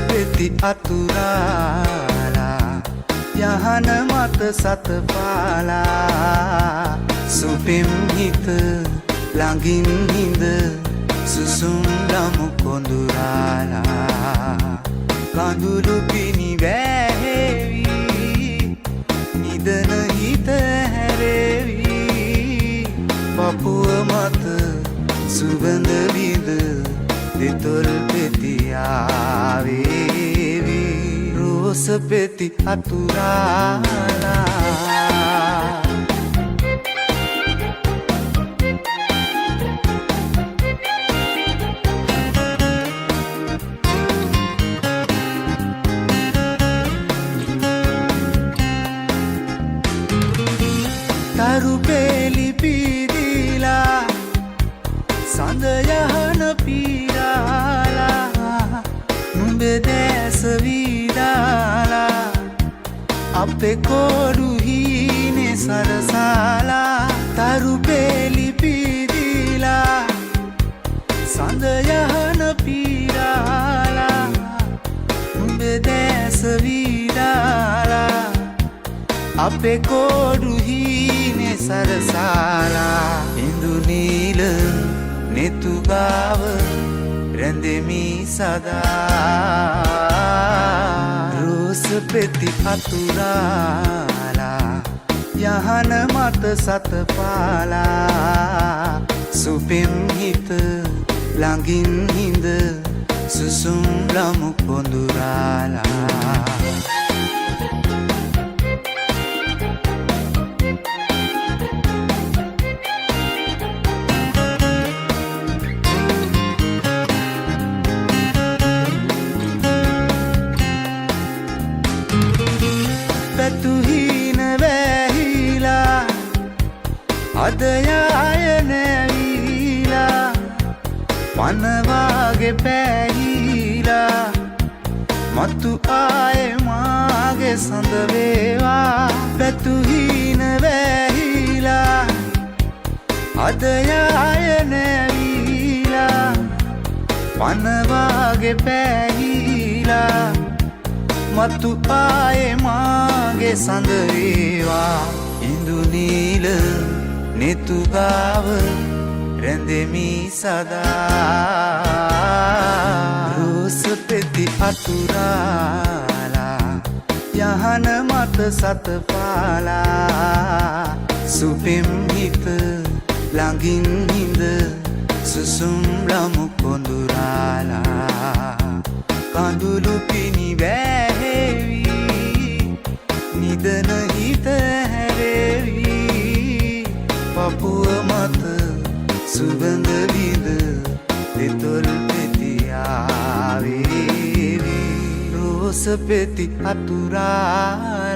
පෙති අතුරාලා යහන මත සතපාලා සුපිම් හිත ළඟින් හිඳ සුසුම් ලමු කොඳුරාලා කඳුළු පිණි වැහෙවි නිදන හිත හැරෙවි පපුව මත සුගඳ විඳ දෙතොල් පෙති ආවේවි රෝස පෙති අතුරාලා තරු පෙලි පීදිලා සඳ යහන පීරාලා නුඹේ දැස වීදාලා අපේ කොඩු හීනේ සරසාලා තරු පෙලි පීදිලා සඳ යහන පීරාලා නුඹේ දැස වීදාලා අපේ කොඩු හීනේ සරසාලා ඉඳු නීල නෙතු ගාව රැඳෙමි සදා රෝස පෙති අතුරාලා යහන මත සතපාලා සුපිම් හිත ළඟින් හිඳ සුසුම් ලමු කොඳුරාලා පැතුහින වැහිලා අද යාය නැවිලා පනවාගේ පැහිලා මතු ආයේ මාගේ සඳ වේවා පැතුහින වැහිලා අද යාය නැවිලා පනවාගේ පැහිලා මතු ආයේ මාගේ සඳ වේවා ඉඳු නීල නෙතු ගාව රැඳෙමි සදා රෝස පෙති අතුරාලා යහන මත සතපාලා සුපිම් හිත ළඟින් හිඳ සුසුම් ලමු කොඳුරාලා කඳුළු පිණි වැහෙවි නිදන හිත හැරෙවි පපුව මත සුගඳ විඳ දෙතොල් පෙති ආවේවි රෝස පෙති අතුරාලා